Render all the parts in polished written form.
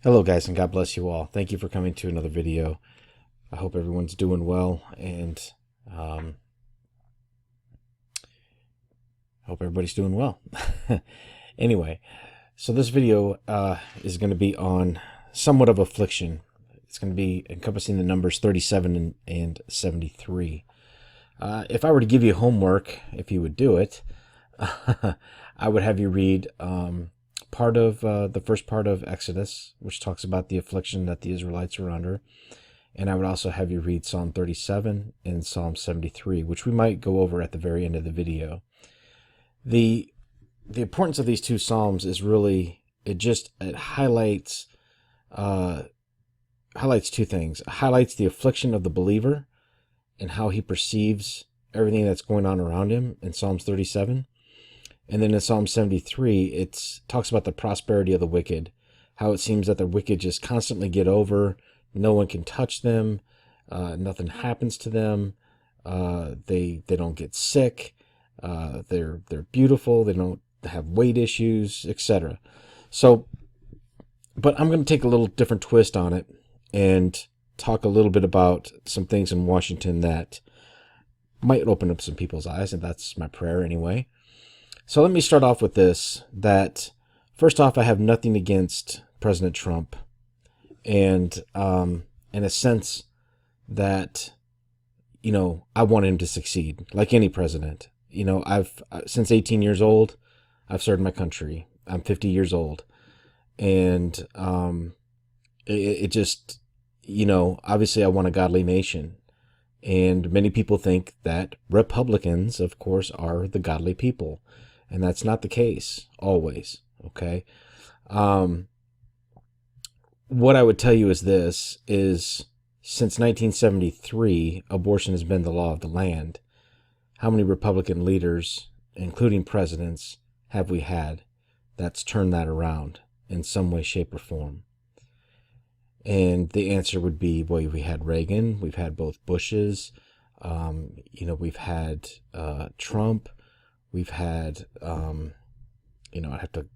Hello guys, and God bless you all. Thank you for coming to another video. I hope everyone's doing well, and I hope everybody's doing well. Anyway, so this video is going to be on somewhat of affliction. It's going to be encompassing the numbers 37 and 73. If I were to give you homework, if you would do it, I would have you read part of the first part of Exodus, which talks about the affliction that the Israelites are under. And I would also have you read Psalm 37 and Psalm 73, which we might go over at the very end of the video. The importance of these two Psalms is really, it highlights two things. It highlights the affliction of the believer and how he perceives everything that's going on around him in Psalms 37. And then in Psalm 73, it talks about the prosperity of the wicked, how it seems that the wicked just constantly get over, no one can touch them, nothing happens to them, they don't get sick, they're beautiful, they don't have weight issues, etc. So, but I'm going to take a little different twist on it and talk a little bit about some things in Washington that might open up some people's eyes, and that's my prayer anyway. So let me start off with this, that first off, I have nothing against President Trump, and in a sense that, I want him to succeed like any president. I've since 18 years old, I've served my country. I'm 50 years old, and it just, obviously I want a godly nation. And many people think that Republicans, of course, are the godly people. And that's not the case always. Okay. What I would tell you is this is, since 1973, abortion has been the law of the land. How many Republican leaders, including presidents, have we had that's turned that around in some way, shape, or form? And the answer would be, well, we had Reagan, we've had both Bushes, we've had Trump, we've had, I'd have to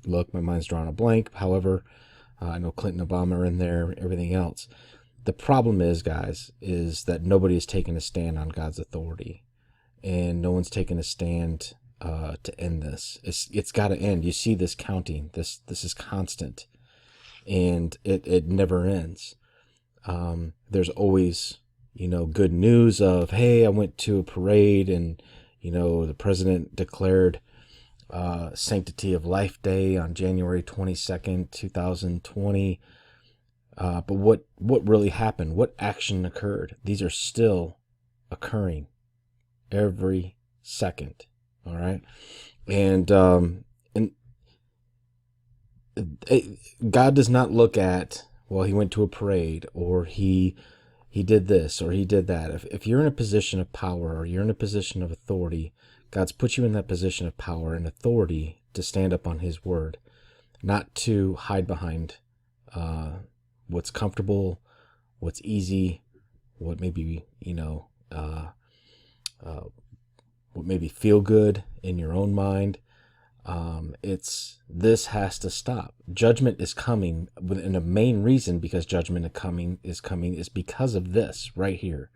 look, my mind's drawing a blank. However, I know Clinton, Obama are in there, everything else. The problem is, guys, is that nobody has taken a stand on God's authority, and no one's taken a stand to end this. It's got to end. You see this counting. This is constant, and it never ends. There's always, good news of, hey, I went to a parade and, the president declared Sanctity of Life Day on January 22nd, 2020. But what really happened? What action occurred? These are still occurring every second. All right. And God does not look at, well, he went to a parade, or he did this, or he did that. If you're in a position of power, or you're in a position of authority, God's put you in that position of power and authority to stand up on his word, not to hide behind what's comfortable, what's easy, what maybe, what maybe feel good in your own mind. This has to stop. Judgment is coming, and the main reason because judgment is coming is because of this right here.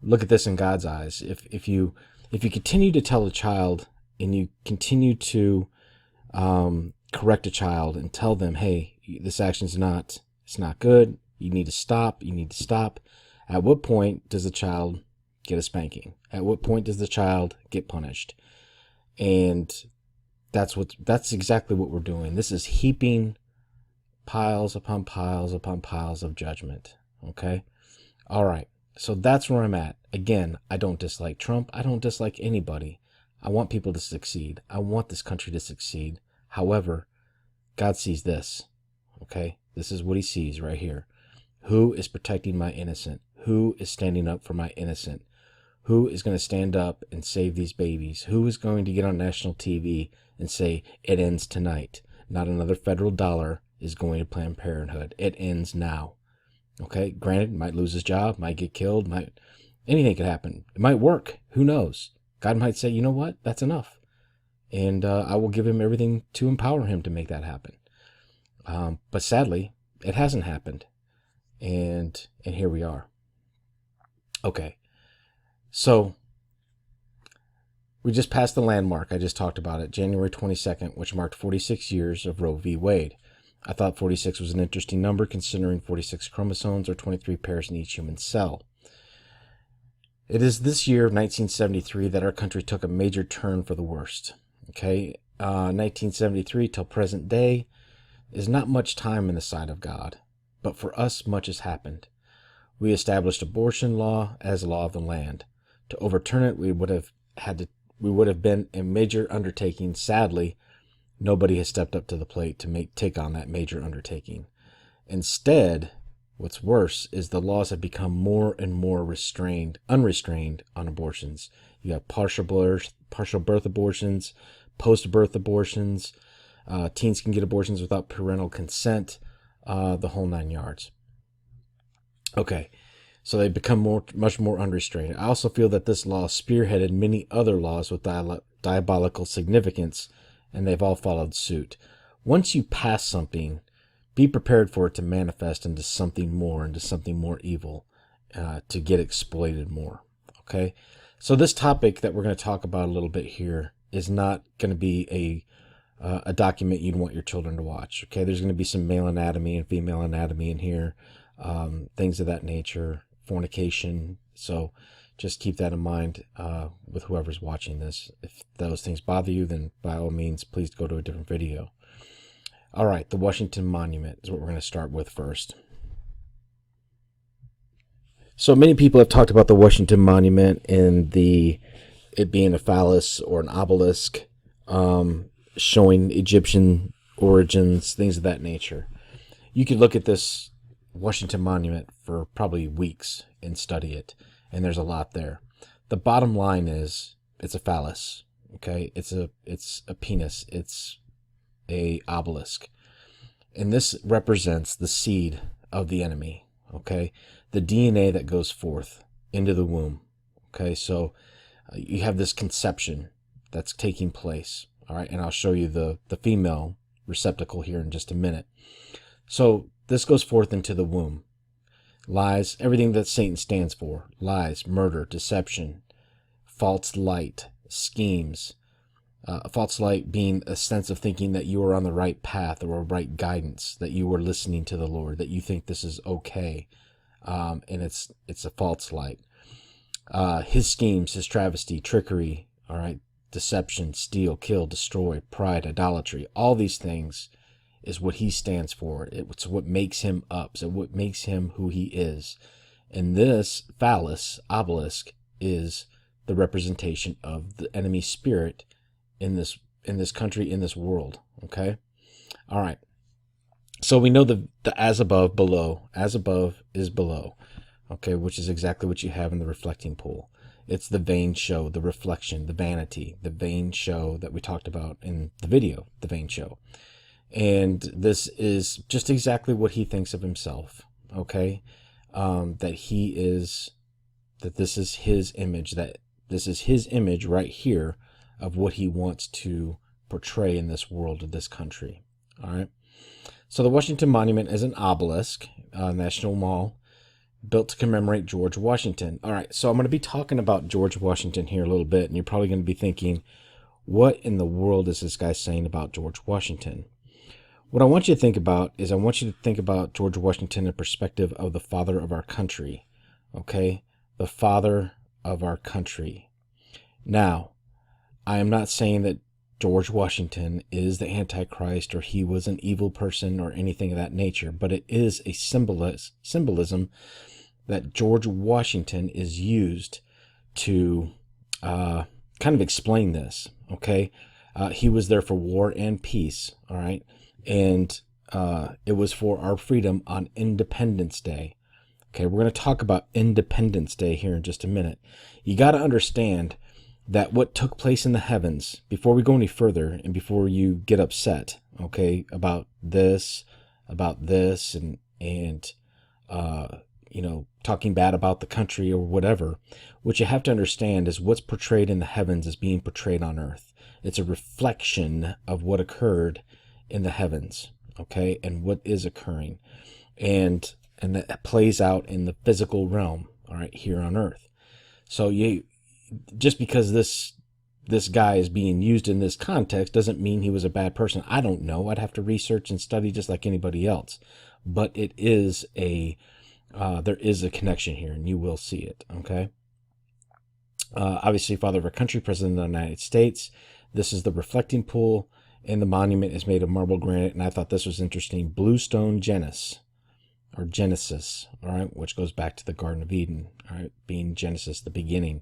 Look at this in God's eyes. If you continue to tell a child, and you continue to correct a child and tell them, hey, this action's it's not good. You need to stop. You need to stop. At what point does the child get a spanking? At what point does the child get punished? And that's exactly what we're doing. This is heaping piles upon piles upon piles of judgment. Okay. All right. So that's where I'm at. Again, I don't dislike Trump. I don't dislike anybody. I want people to succeed. I want this country to succeed. However, God sees this. Okay. This is what he sees right here. Who is protecting my innocent? Who is standing up for my innocent? Who is going to stand up and save these babies? Who is going to get on national TV and say, it ends tonight? Not another federal dollar is going to Planned Parenthood. It ends now. Okay, granted, might lose his job, might get killed, anything could happen. It might work. Who knows? God might say, you know what? That's enough. and I will give him everything to empower him to make that happen. But sadly, it hasn't happened, and here we are. Okay, so we just passed the landmark. I just talked about it, January 22nd, which marked 46 years of Roe v. Wade. I thought 46 was an interesting number, considering 46 chromosomes or 23 pairs in each human cell. It is this year of 1973 that our country took a major turn for the worst. Okay, 1973 till present day is not much time in the sight of God, but for us much has happened. We established abortion law as law of the land. To overturn it, we would have been a major undertaking. Sadly, nobody has stepped up to the plate to take on that major undertaking. Instead, what's worse is the laws have become more and more unrestrained on abortions. You have partial birth abortions, post-birth abortions. Teens can get abortions without parental consent, the whole 9 yards. Okay, so they become much more unrestrained. I also feel that this law spearheaded many other laws with diabolical significance, and they've all followed suit. Once you pass something, be prepared for it to manifest into something more evil, to get exploited more. Okay, so this topic that we're going to talk about a little bit here is not going to be a document you'd want your children to watch. Okay, there's going to be some male anatomy and female anatomy in here, things of that nature, fornication. So just keep that in mind with whoever's watching this. If those things bother you, then by all means, please go to a different video. All right, the Washington Monument is what we're going to start with first. So many people have talked about the Washington Monument and it being a phallus or an obelisk, showing Egyptian origins, things of that nature. You could look at this Washington Monument for probably weeks and study it, and there's a lot there. The bottom line is it's a phallus. Okay, it's a penis. It's a obelisk, and this represents the seed of the enemy. Okay, the DNA that goes forth into the womb. Okay, so you have this conception that's taking place. All right, and I'll show you the female receptacle here in just a minute. So this goes forth into the womb. Lies, everything that Satan stands for. Lies, murder, deception, false light, schemes. False light being a sense of thinking that you are on the right path or a right guidance, that you are listening to the Lord, that you think this is okay, and it's a false light. His schemes, his travesty, trickery, all right, deception, steal, kill, destroy, pride, idolatry, all these things is what he stands for. It's what makes him up. So what makes him who he is. And this phallus, obelisk, is the representation of the enemy spirit in this country, in this world. Okay? All right. So we know the as above, below. As above is below. Okay, which is exactly what you have in the reflecting pool. It's the vain show, the reflection, the vanity, the vain show that we talked about in the video, the vain show. And this is just exactly what he thinks of himself, okay? That this is his image, that this is his image right here of what he wants to portray in this world, of this country, all right? So the Washington Monument is an obelisk, National Mall, built to commemorate George Washington. All right, so I'm going to be talking about George Washington here a little bit, and you're probably going to be thinking, what in the world is this guy saying about George Washington? What I want you to think about is I want you to think about George Washington in the perspective of the father of our country, okay? The father of our country. Now, I am not saying that George Washington is the Antichrist or he was an evil person or anything of that nature, but it is a symbolism that George Washington is used to kind of explain this, okay? He was there for war and peace, all right? And it was for our freedom on Independence Day. Okay, we're going to talk about Independence Day here in just a minute. You got to understand that what took place in the heavens, before we go any further and before you get upset, okay, about this, and talking bad about the country or whatever, what you have to understand is what's portrayed in the heavens is being portrayed on earth. It's a reflection of what occurred in the heavens, okay, and what is occurring, and that plays out in the physical realm, all right, here on Earth. So just because this guy is being used in this context doesn't mean he was a bad person. I don't know. I'd have to research and study just like anybody else. But it is there is a connection here, and you will see it, okay? Obviously, father of our country, president of the United States. This is the reflecting pool, and the monument is made of marble granite, and I thought this was interesting. Bluestone Genesis, all right, which goes back to the Garden of Eden, all right, being Genesis, the beginning.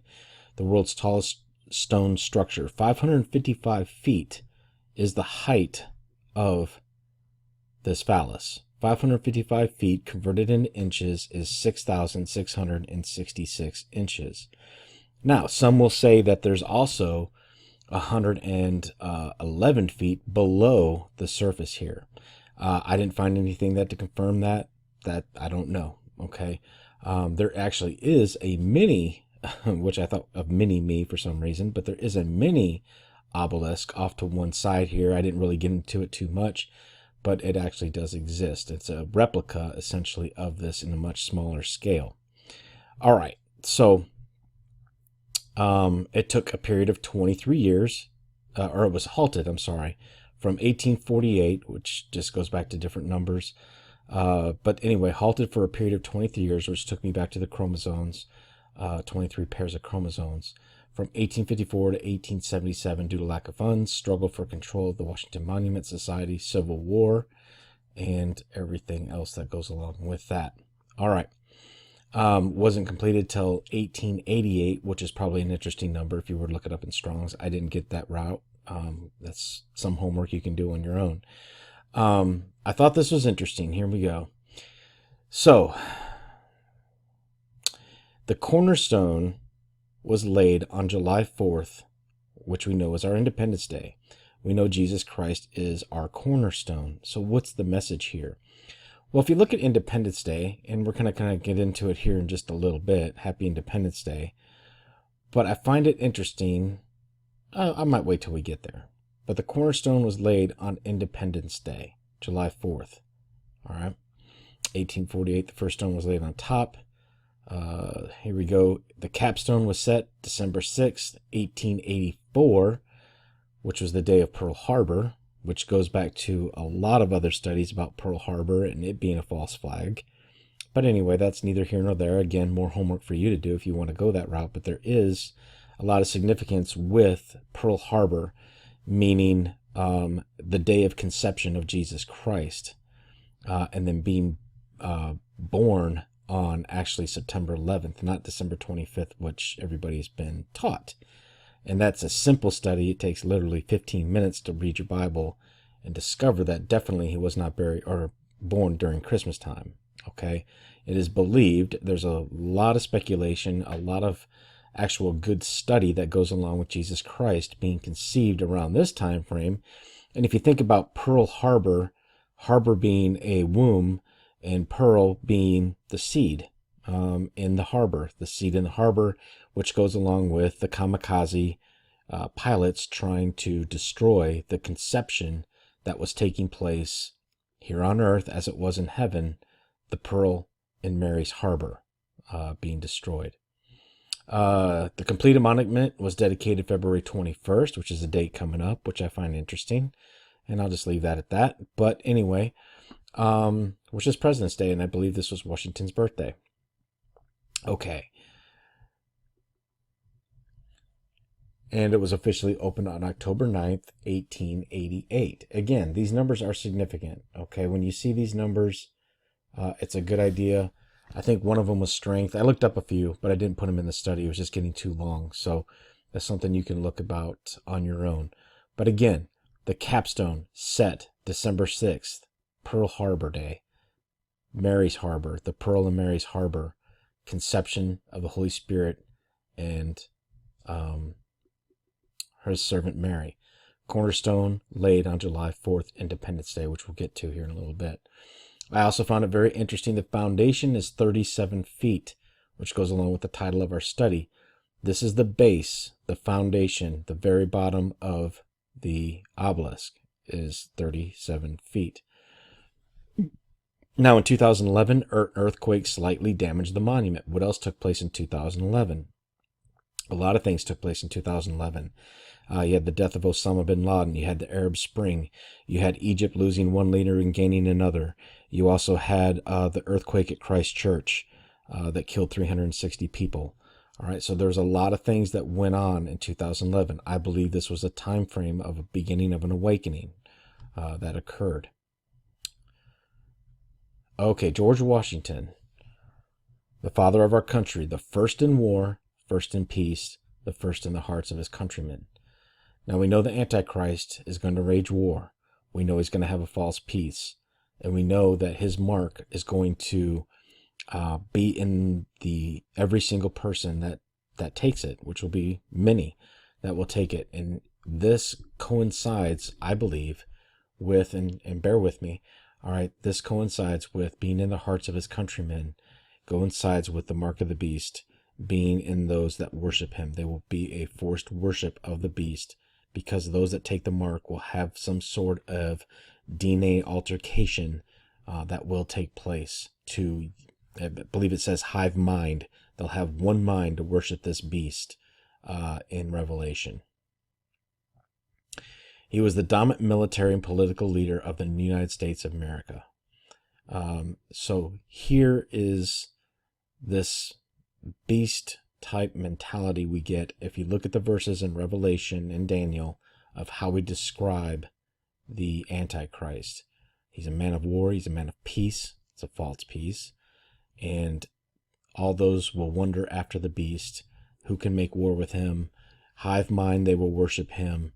The world's tallest stone structure, 555 feet, is the height of this phallus. 555 feet converted into inches is 6,666 inches. Now, some will say that there's also 111 feet below the surface here. I didn't find anything to confirm that. That I don't know. Okay. There actually is a mini, which I thought of mini me for some reason, but there is a mini obelisk off to one side here. I didn't really get into it too much, but it actually does exist. It's a replica essentially of this in a much smaller scale. All right. So it took a period of 23 years, or it was halted, I'm sorry, from 1848, which just goes back to different numbers. But anyway, halted for a period of 23 years, which took me back to the chromosomes, 23 pairs of chromosomes, from 1854 to 1877 due to lack of funds, struggle for control of the Washington Monument Society, Civil War, and everything else that goes along with that. All right. Wasn't completed till 1888, which is probably an interesting number if you were to look it up in Strong's. I didn't get that route. That's some homework you can do on your own. I thought this was interesting. Here we go. So, the cornerstone was laid on July 4th, which we know is our Independence Day. We know Jesus Christ is our cornerstone. So what's the message here? Well, if you look at Independence Day, and we're going to kind of get into it here in just a little bit, Happy Independence Day, but I find it interesting. I might wait till we get there. But the cornerstone was laid on Independence Day, July 4th. All right. 1848, the first stone was laid on top. Here we go. The capstone was set December 6th, 1884, which was the day of Pearl Harbor, which goes back to a lot of other studies about Pearl Harbor and it being a false flag. But anyway, that's neither here nor there. Again, more homework for you to do if you want to go that route. But there is a lot of significance with Pearl Harbor, meaning the day of conception of Jesus Christ, and then being born on actually September 11th, not December 25th, which everybody's been taught. And that's a simple study. It takes literally 15 minutes to read your Bible and discover that definitely he was not buried or born during Christmas time. Okay. It is believed. There's a lot of speculation, a lot of actual good study that goes along with Jesus Christ being conceived around this time frame. And if you think about Pearl Harbor, harbor being a womb, and pearl being the seed in the harbor, the seed in the harbor, which goes along with the kamikaze pilots trying to destroy the conception that was taking place here on earth as it was in heaven, the pearl in Mary's harbor being destroyed. The completed monument was dedicated February 21st, which is a date coming up, which I find interesting. And I'll just leave that at that. But anyway, which is President's Day, and I believe this was Washington's birthday. Okay. And it was officially opened on October 9th, 1888. Again, these numbers are significant. Okay, when you see these numbers, it's a good idea. I think one of them was strength. I looked up a few, but I didn't put them in the study. It was just getting too long. So that's something you can look about on your own. But again, the capstone set December 6th, Pearl Harbor Day, Mary's Harbor, the Pearl in Mary's Harbor, conception of the Holy Spirit, and her servant Mary. Cornerstone laid on July 4th, Independence Day, which we'll get to here in a little bit. I also found it very interesting. The foundation is 37 feet, which goes along with the title of our study. This is the base, the foundation, the very bottom of The obelisk is 37 feet. Now, in 2011, an earthquake slightly damaged the monument. What else took place in 2011? A lot of things took place in 2011. You had the death of Osama bin Laden. You had the Arab Spring. You had Egypt losing one leader and gaining another. You also had the earthquake at Christchurch that killed 360 people. All right, so there's a lot of things that went on in 2011. I believe this was a time frame of a beginning of an awakening that occurred. Okay, George Washington, the father of our country, the first in war, first in peace, the first in the hearts of his countrymen. Now we know the Antichrist is going to wage war. We know he's going to have a false peace. And we know that his mark is going to be in every single person that takes it, which will be many that will take it. And this coincides, I believe, with, and bear with me, all right, this coincides with being in the hearts of his countrymen, coincides with the mark of the beast, being in those that worship him. They will be a forced worship of the beast, because those that take the mark will have some sort of DNA altercation that will take place to, I believe it says, hive mind. They'll have one mind to worship this beast in Revelation. He was the dominant military and political leader of the United States of America. So here is this beast type mentality we get if you look at the verses in Revelation and Daniel of how we describe the Antichrist. He's a man of war. He's a man of peace. It's a false peace. And all those will wonder after the beast who can make war with him. Hive mind, they will worship him.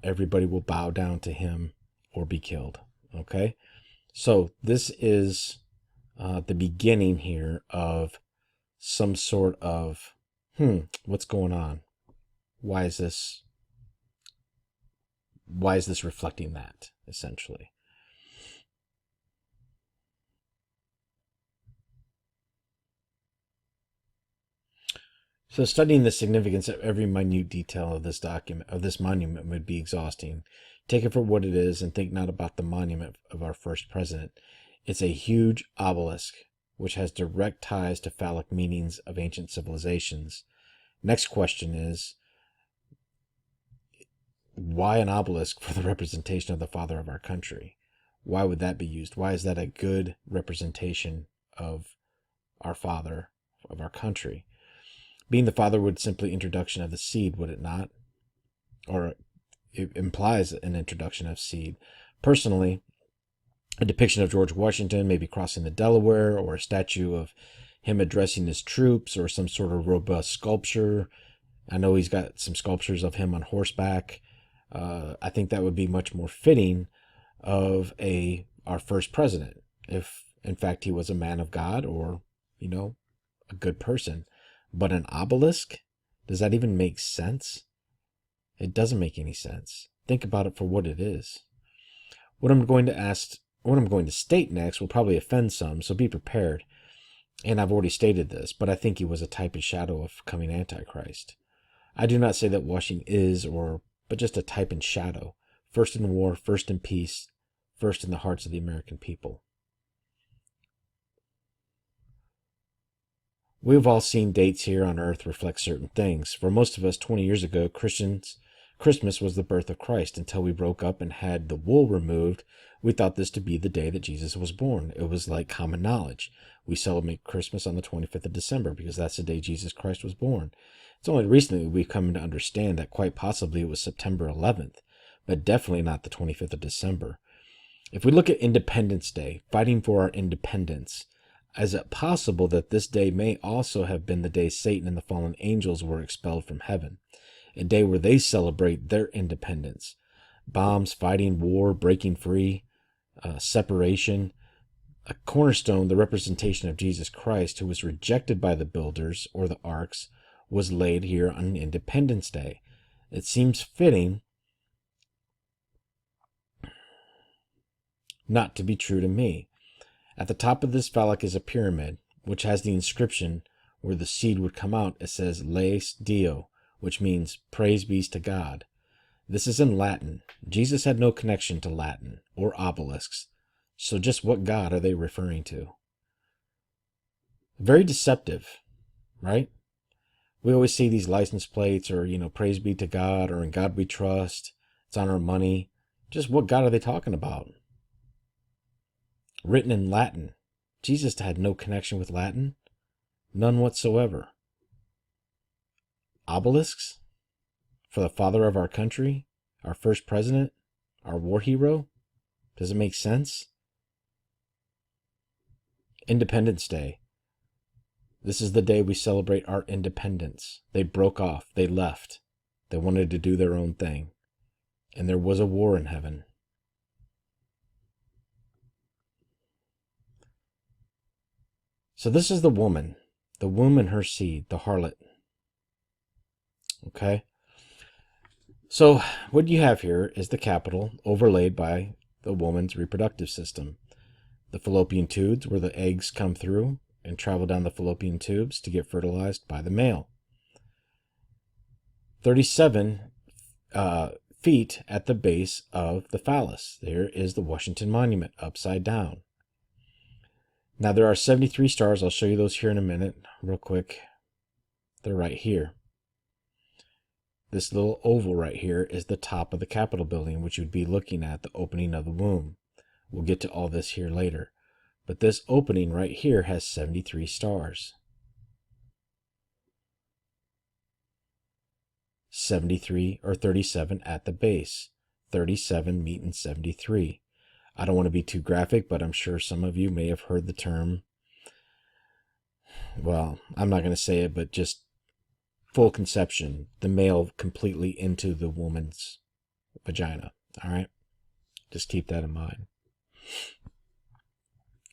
Everybody will bow down to him or be killed. Okay? So this is the beginning here of some sort of, what's going on? Why is this reflecting that, essentially? So studying the significance of every minute detail of this document, of this monument, would be exhausting. Take it for what it is and think not about the monument of our first president. It's a huge obelisk, which has direct ties to phallic meanings of ancient civilizations. Next question is, why an obelisk for the representation of the father of our country? Why would that be used? Why is that a good representation of our father, of our country? Being the father would simply introduction of the seed, would it not? Or it implies an introduction of seed. Personally, a depiction of George Washington maybe crossing the Delaware, or a statue of him addressing his troops, or some sort of robust sculpture. I know he's got some sculptures of him on horseback. I think that would be much more fitting of our first president, if in fact he was a man of God, or a good person. But an obelisk? Does that even make sense? It doesn't make any sense. Think about it for what it is. What I'm going to state next will probably offend some, so be prepared. And I've already stated this, but I think he was a type and shadow of coming Antichrist. I do not say that Washington is, but just a type and shadow. First in war, first in peace, first in the hearts of the American people. We've all seen dates here on earth reflect certain things. For most of us, 20 years ago, Christmas was the birth of Christ. Until we broke up and had the wool removed, we thought this to be the day that Jesus was born. It was like common knowledge. We celebrate Christmas on the 25th of December because that's the day Jesus Christ was born. It's only recently we've come to understand that quite possibly it was September 11th, but definitely not the 25th of December. If we look at Independence Day, fighting for our independence, is it possible that this day may also have been the day Satan and the fallen angels were expelled from heaven? A day where they celebrate their independence. Bombs, fighting, war, breaking free, separation. A cornerstone, the representation of Jesus Christ, who was rejected by the builders, or the arcs, was laid here on Independence Day. It seems fitting not to be true to me. At the top of this phallic is a pyramid, which has the inscription where the seed would come out. It says, Laus Deo, which means praise be to God. This is in Latin. Jesus had no connection to Latin or obelisks. So just what God are they referring to? Very deceptive, right? We always see these license plates or, praise be to God or in God we trust. It's on our money. Just what God are they talking about? Written in Latin. Jesus had no connection with Latin. None whatsoever. Obelisks? For the father of our country? Our first president? Our war hero? Does it make sense? Independence Day. This is the day we celebrate our independence. They broke off. They left. They wanted to do their own thing. And there was a war in heaven. So this is the woman, the womb and her seed, the harlot. Okay? So what you have here is the capital overlaid by the woman's reproductive system. The fallopian tubes where the eggs come through and travel down the fallopian tubes to get fertilized by the male. 37 feet at the base of the phallus. There is the Washington Monument upside down. Now there are 73 stars. I'll show you those here in a minute, real quick. They're right here. This little oval right here is the top of the Capitol building, which you'd be looking at the opening of the womb. We'll get to all this here later. But this opening right here has 73 stars. 73 or 37 at the base. 37 meeting 73. I don't want to be too graphic, but I'm sure some of you may have heard the term. Well, I'm not going to say it, but just full conception. The male completely into the woman's vagina. All right? Just keep that in mind.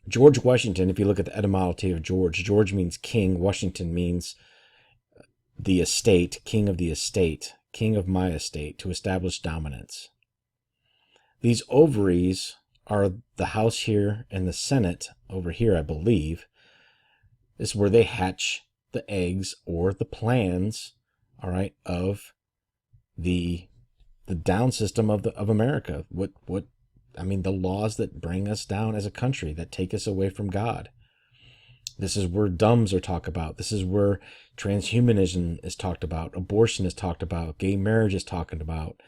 George Washington, if you look at the etymology of George, George means king. Washington means the estate, king of the estate, king of my estate, to establish dominance. These ovaries are the House here and the Senate over here, I believe. This is where they hatch the eggs or the plans, all right, of the down system of America. The laws that bring us down as a country, that take us away from God. This is where dumbs are talked about. This is where transhumanism is talked about. Abortion is talked about. Gay marriage is talked about.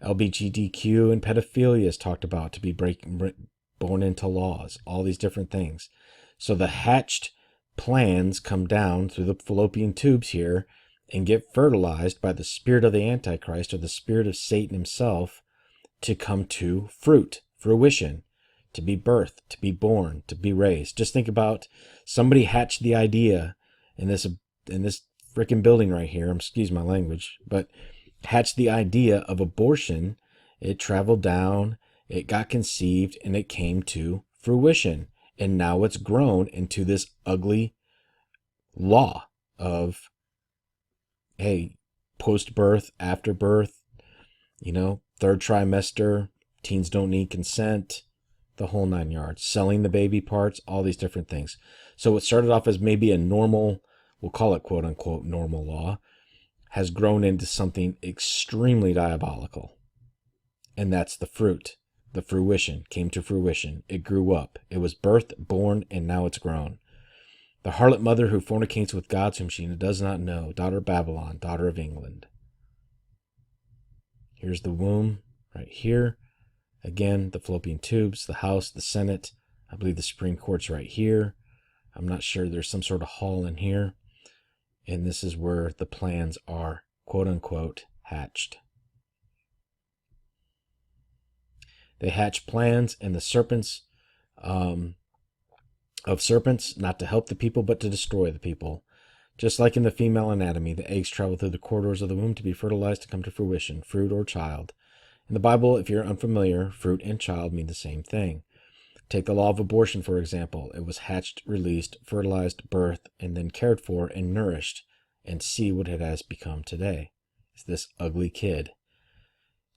LGBTQ and pedophilia is talked about to be born into laws. All these different things. So the hatched plans come down through the fallopian tubes here and get fertilized by the spirit of the Antichrist or the spirit of Satan himself to come to fruition, to be birthed, to be born, to be raised. Just think about somebody hatched the idea in this freaking building right here. Excuse my language, but hatched the idea of abortion. It traveled down, it got conceived, and it came to fruition. And now it's grown into this ugly law of, hey, post-birth, after birth, third trimester, teens don't need consent, the whole 9 yards, selling the baby parts, all these different things. So it started off as maybe a normal, we'll call it quote unquote normal law, has grown into something extremely diabolical. And that's the fruit. The fruition came to fruition. It grew up. It was birthed, born, and now it's grown. The harlot mother who fornicates with gods whom she does not know, daughter of Babylon, daughter of England. Here's the womb right here. Again, the fallopian tubes, the House, the Senate. I believe the Supreme Court's right here. I'm not sure. There's some sort of hall in here. And this is where the plans are, quote unquote, hatched. They hatch plans and the serpents of serpents, not to help the people, but to destroy the people. Just like in the female anatomy, the eggs travel through the corridors of the womb to be fertilized to come to fruition, fruit or child. In the Bible, if you're unfamiliar, fruit and child mean the same thing. Take the law of abortion, for example. It was hatched, released, fertilized, birthed, and then cared for and nourished. And see what it has become today. It's this ugly kid.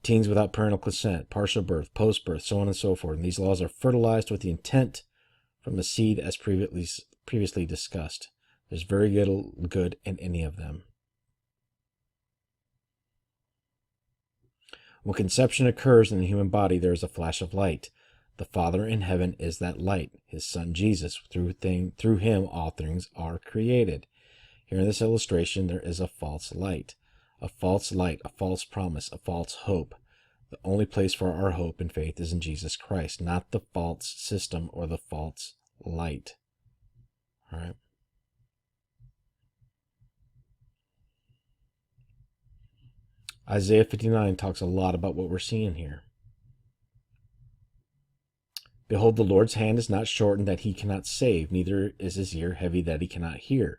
Teens without parental consent, partial birth, post-birth, so on and so forth. And these laws are fertilized with the intent from the seed as previously discussed. There's very little good in any of them. When conception occurs in the human body, there is a flash of light. The Father in heaven is that light, his Son Jesus. Through him all things are created. Here in this illustration, there is a false light, a false promise, a false hope. The only place for our hope and faith is in Jesus Christ, not the false system or the false light. All right. Isaiah 59 talks a lot about what we're seeing here. Behold, the Lord's hand is not shortened that he cannot save, neither is his ear heavy that he cannot hear.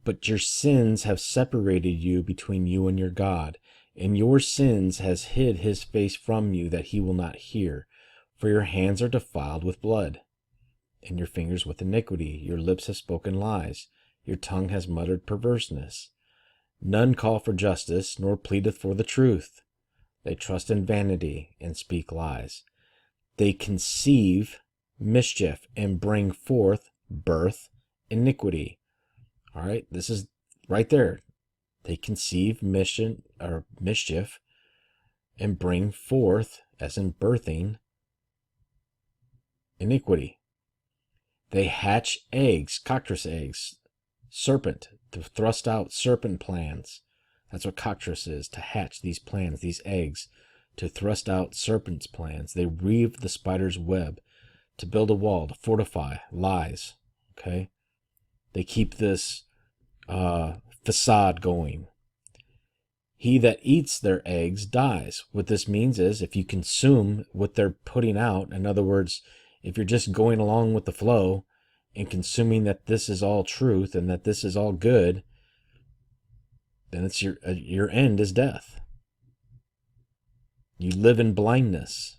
But your sins have separated you between you and your God, and your sins has hid his face from you that he will not hear. For your hands are defiled with blood, and your fingers with iniquity. Your lips have spoken lies, your tongue has muttered perverseness. None call for justice, nor pleadeth for the truth. They trust in vanity and speak lies. They conceive mischief and bring forth birth iniquity. All right, this is right there. They conceive mischief and bring forth, as in birthing, iniquity. They hatch eggs, cockatrice eggs, serpent, to thrust out serpent plans. That's what cockatrice is, to hatch these plans, these eggs, to thrust out serpent's plans. They weave the spider's web, to build a wall, to fortify lies. Okay? They keep this facade going. He that eats their eggs dies. What this means is if you consume what they're putting out, in other words, if you're just going along with the flow and consuming that this is all truth and that this is all good, then it's your end is death. You live in blindness.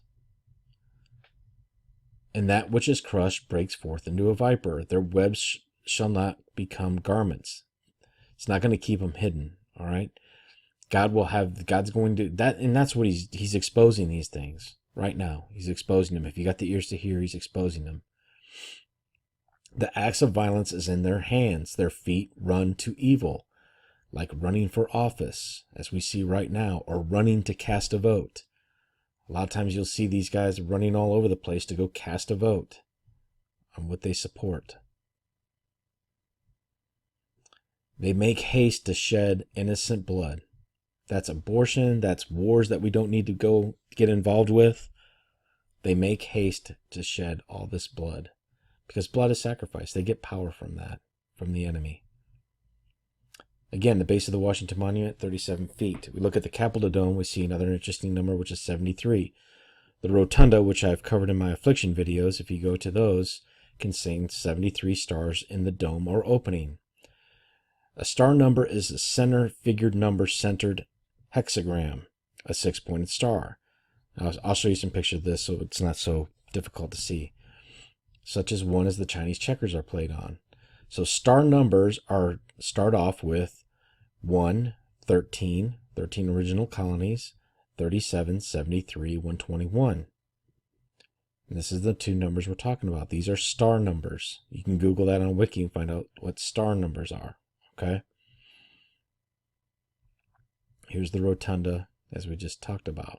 And that which is crushed breaks forth into a viper. Their webs shall not become garments. It's not going to keep them hidden. All right. God's going to that, and that's what he's exposing these things right now. He's exposing them. If you got the ears to hear, he's exposing them. The axe of violence is in their hands. Their feet run to evil, like running for office, as we see right now, or running to cast a vote. A lot of times you'll see these guys running all over the place to go cast a vote on what they support. They make haste to shed innocent blood. That's abortion. That's wars that we don't need to go get involved with. They make haste to shed all this blood because blood is sacrifice. They get power from that, from the enemy. Again, the base of the Washington Monument, 37 feet. We look at the Capitol Dome, we see another interesting number, which is 73. The Rotunda, which I've covered in my affliction videos, if you go to those, contains 73 stars in the dome or opening. A star number is a center figured number centered hexagram, a 6-pointed star. I'll show you some pictures of this so it's not so difficult to see. Such as one as the Chinese checkers are played on. So star numbers start off with 1, 13 original colonies, 37, 73, 121. And this is the two numbers we're talking about. These are star numbers. You can Google that on Wiki and find out what star numbers are. Okay? Here's the Rotunda, as we just talked about.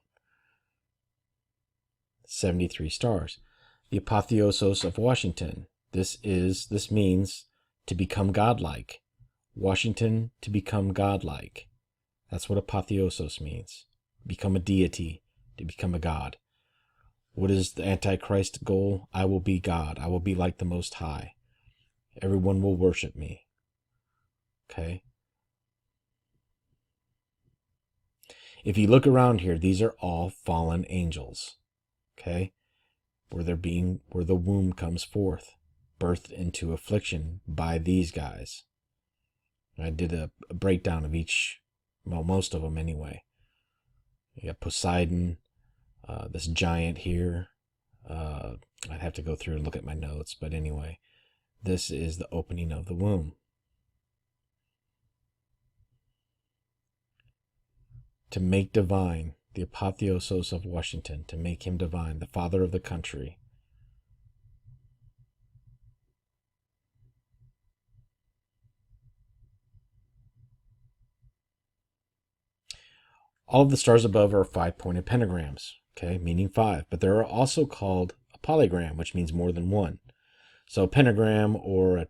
73 stars. The apotheosis of Washington. This means to become godlike. Washington, to become godlike. That's what apotheosis means. Become a deity, to become a god. What is the Antichrist goal? I will be God. I will be like the Most High. Everyone will worship me. Okay? If you look around here, these are all fallen angels. Okay? Where the womb comes forth, birthed into affliction by these guys. I did a breakdown of each, well, most of them anyway. You got Poseidon, this giant here. I'd have to go through and look at my notes, but anyway, this is the opening of the womb. To make divine, the apotheosis of Washington, to make him divine, the father of the country. All of the stars above are 5-pointed pentagrams, okay, meaning 5, but they're also called a polygram, which means more than one. So a pentagram or a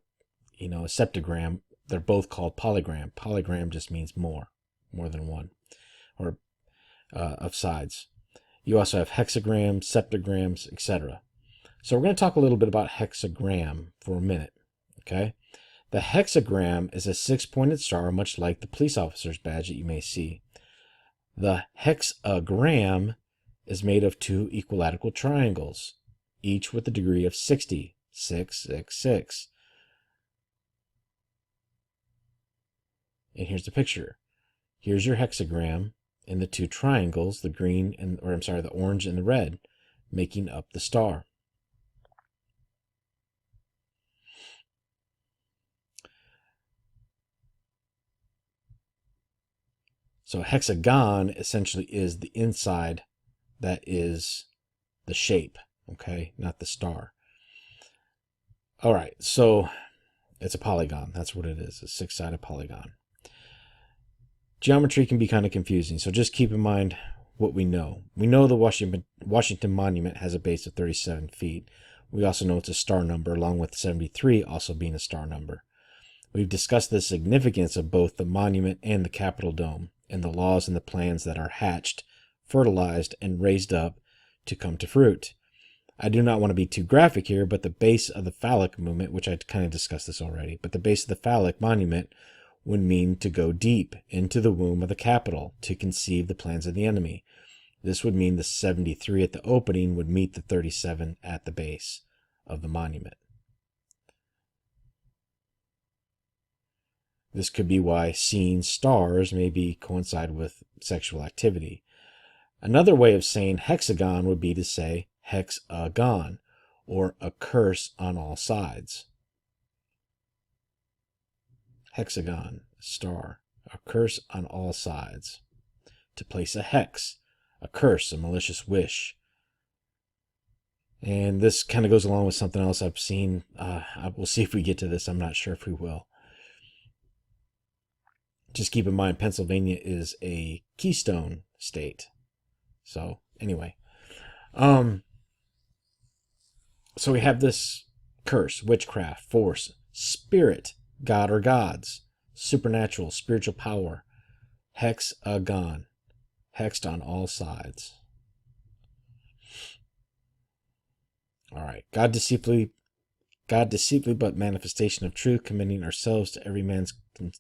septagram, they're both called polygram. Polygram just means more than one, or of sides. You also have hexagrams, septagrams, etc. So we're going to talk a little bit about hexagram for a minute, okay? The hexagram is a 6-pointed star, much like the police officer's badge that you may see. The hexagram is made of 2 equilateral triangles, each with a degree of 60, 6, 6, 6. And here's the picture. Here's your hexagram and the 2 triangles, the the orange and the red, making up the star. So hexagon essentially is the inside that is the shape, okay, not the star. All right, so it's a polygon. That's what it is, a 6-sided polygon. Geometry can be kind of confusing, so just keep in mind what we know. We know the Washington Monument has a base of 37 feet. We also know it's a star number, along with 73 also being a star number. We've discussed the significance of both the monument and the Capitol dome, and the laws and the plans that are hatched, fertilized, and raised up to come to fruit. I do not want to be too graphic here, but the base of the phallic movement, which I kind of discussed this already, but the base of the phallic monument would mean to go deep into the womb of the Capitol to conceive the plans of the enemy. This would mean the 73 at the opening would meet the 37 at the base of the monument. This could be why seeing stars maybe coincide with sexual activity. Another way of saying hexagon would be to say hexagon, or a curse on all sides. Hexagon, star, a curse on all sides. To place a hex, a curse, a malicious wish. And this kind of goes along with something else I've seen. We'll see if we get to this. I'm not sure if we will. Just keep in mind, Pennsylvania is a keystone state. So anyway, so we have this curse, witchcraft, force, spirit, god or gods, supernatural, spiritual power, hexagon, hexed on all sides. All right, God deceitfully, but manifestation of truth, commending ourselves to every man's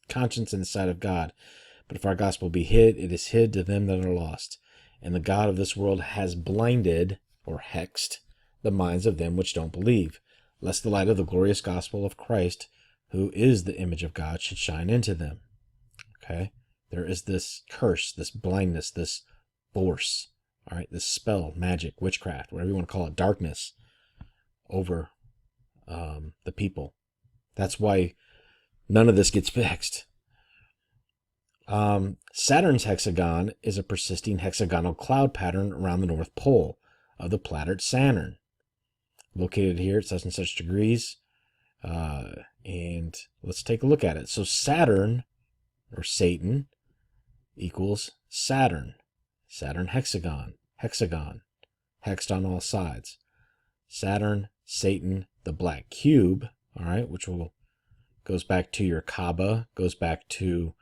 conscience in the sight of God. But if our gospel be hid, it is hid to them that are lost. And the God of this world has blinded, or hexed, the minds of them which don't believe, lest the light of the glorious gospel of Christ, who is the image of God, should shine into them. Okay? There is this curse, this blindness, this force, all right, this spell, magic, witchcraft, whatever you want to call it, darkness over the people. That's why none of this gets fixed. Saturn's hexagon is a persisting hexagonal cloud pattern around the North Pole of the planet Saturn, located here at such and such degrees. And let's take a look at it. So Saturn, or Satan, equals Saturn. Saturn hexagon, hexed on all sides. Saturn, Satan, the black cube, all right, which goes back to your Kaaba, goes back to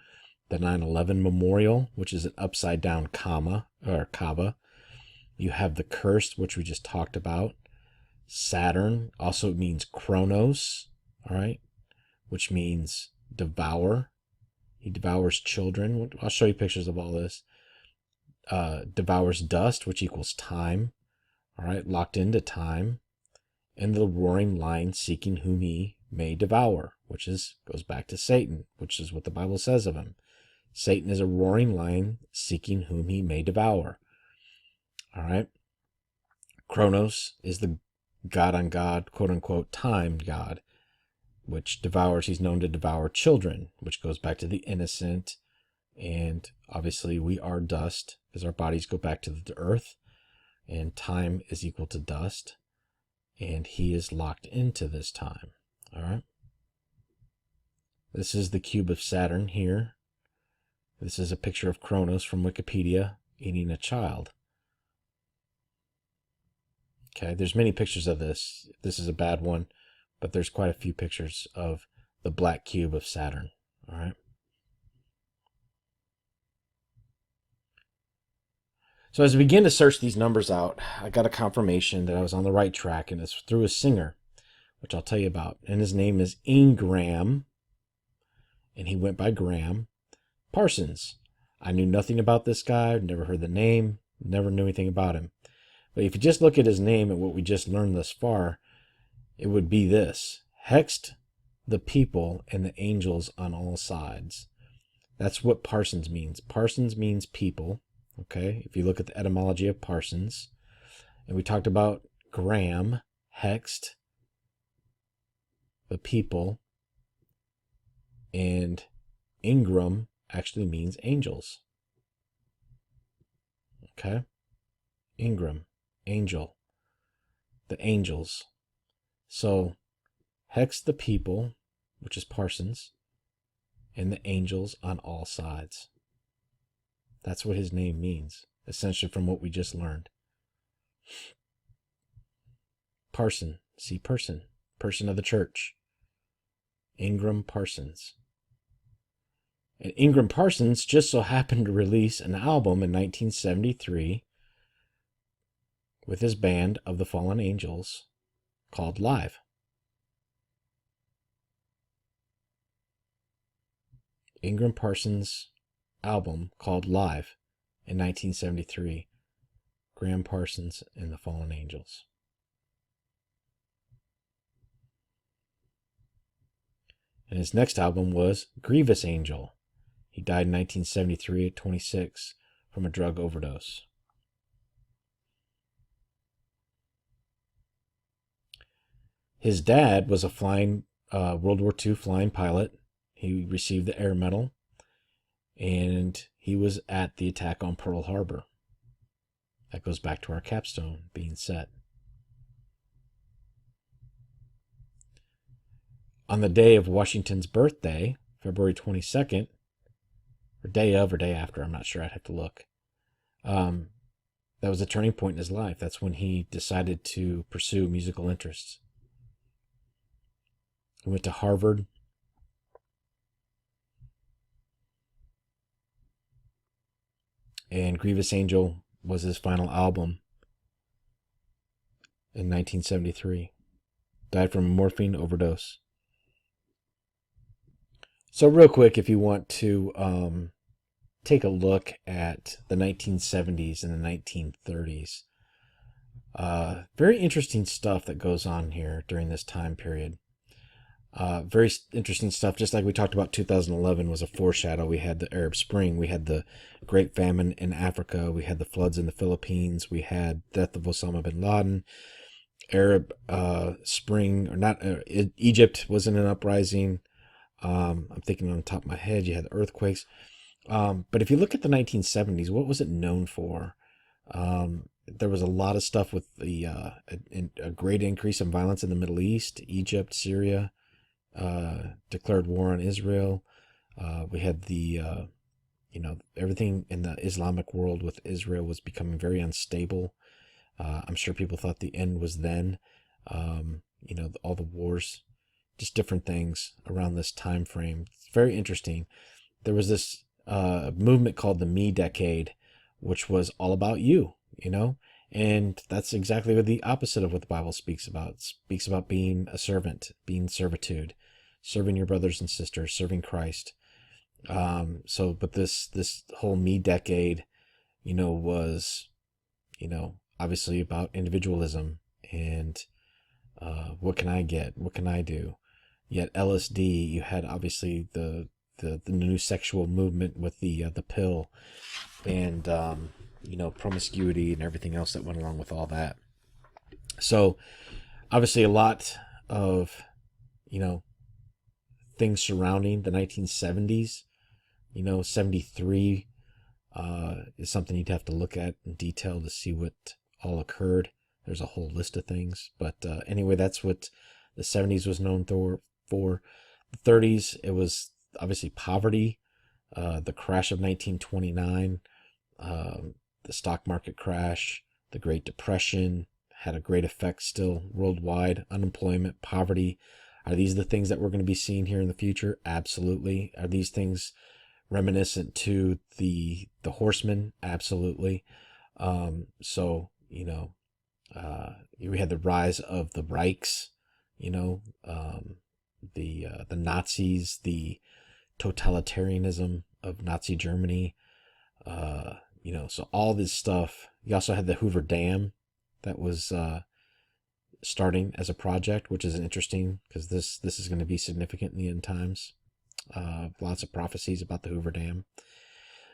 the 9/11 memorial, which is an upside down Kaaba. You have the cursed, which we just talked about. Saturn also means Chronos, all right, which means devour. He devours children. I'll show you pictures of all this. Devours dust, which equals time, all right, locked into time. And the roaring lion seeking whom he may devour, which goes back to Satan, which is what the Bible says of him. Satan is a roaring lion seeking whom he may devour. All right. Chronos is the God on God, quote unquote, time God, which devours. He's known to devour children, which goes back to the innocent. And obviously we are dust because our bodies go back to the earth, and time is equal to dust. And he is locked into this time. All right. This is the cube of Saturn here. This is a picture of Chronos from Wikipedia eating a child. Okay, there's many pictures of this. This is a bad one, but there's quite a few pictures of the black cube of Saturn. All right. So as I begin to search these numbers out, I got a confirmation that I was on the right track, and it's through a singer, which I'll tell you about. And his name is Ingram, and he went by Graham Parsons. I knew nothing about this guy, never heard the name, never knew anything about him. But if you just look at his name and what we just learned thus far, it would be this: hexed the people and the angels on all sides. That's what Parsons means. Parsons means people. Okay, if you look at the etymology of Parsons, and we talked about Graham, hexed, the people, and Ingram actually means angels. Okay, Ingram, angel, the angels. So, hex the people, which is Parsons, and the angels on all sides. That's what his name means, essentially, from what we just learned. Parson, see person, person of the church. Ingram Parsons. And Ingram Parsons just so happened to release an album in 1973 with his band of the Fallen Angels called Live. Ingram Parsons' album called Live in 1973. Graham Parsons and the Fallen Angels. And his next album was Grievous Angel. He died in 1973 at 26 from a drug overdose. His dad was a World War II flying pilot. He received the Air Medal, and he was at the attack on Pearl Harbor. That goes back to our capstone being set. On the day of Washington's birthday, February 22nd, or day of or day after, I'm not sure, I'd have to look. That was a turning point in his life. That's when he decided to pursue musical interests. He went to Harvard. And Grievous Angel was his final album in 1973. Died from a morphine overdose. So real quick, if you want to take a look at the 1970s and the 1930s, very interesting stuff that goes on here during this time period. Very interesting stuff. Just like we talked about, 2011 was a foreshadow. We had the Arab Spring. We had the Great Famine in Africa. We had the floods in the Philippines. We had death of Osama bin Laden. Arab Spring, or not, Egypt was in an uprising. I'm thinking on the top of my head, you had the earthquakes. But if you look at the 1970s, what was it known for? There was a lot of stuff with a great increase in violence in the Middle East, Egypt, Syria. Declared war on Israel. We had everything in the Islamic world with Israel was becoming very unstable. I'm sure people thought the end was then. All the wars, just different things around this time frame. It's very interesting. There was this movement called the Me Decade, which was all about you, and that's exactly what the opposite of what the Bible speaks about. It speaks about being a servant, being servitude, serving your brothers and sisters, serving Christ. But this whole Me Decade, was, obviously about individualism and what can I get? What can I do? Yet LSD, you had obviously the new sexual movement with the pill and promiscuity and everything else that went along with all that. So obviously a lot of things surrounding the 1970s. 73 is something you'd have to look at in detail to see what all occurred. There's a whole list of things, but anyway, that's what the 70s was known for. The 30s, it was obviously poverty, the crash of 1929, the stock market crash, the Great Depression had a great effect still worldwide. Unemployment, poverty. Are these the things that we're going to be seeing here in the future? Absolutely. Are these things reminiscent to the Horsemen? Absolutely. So, we had the rise of the Reichs, the Nazis, the totalitarianism of Nazi Germany. So all this stuff. You also had the Hoover Dam that was starting as a project, which is interesting because this is going to be significant in the end times. Lots of prophecies about the Hoover Dam.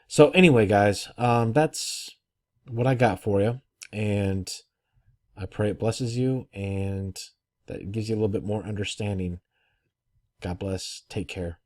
So anyway, guys, that's what I got for you, and I pray it blesses you and that gives you a little bit more understanding. God bless. Take care.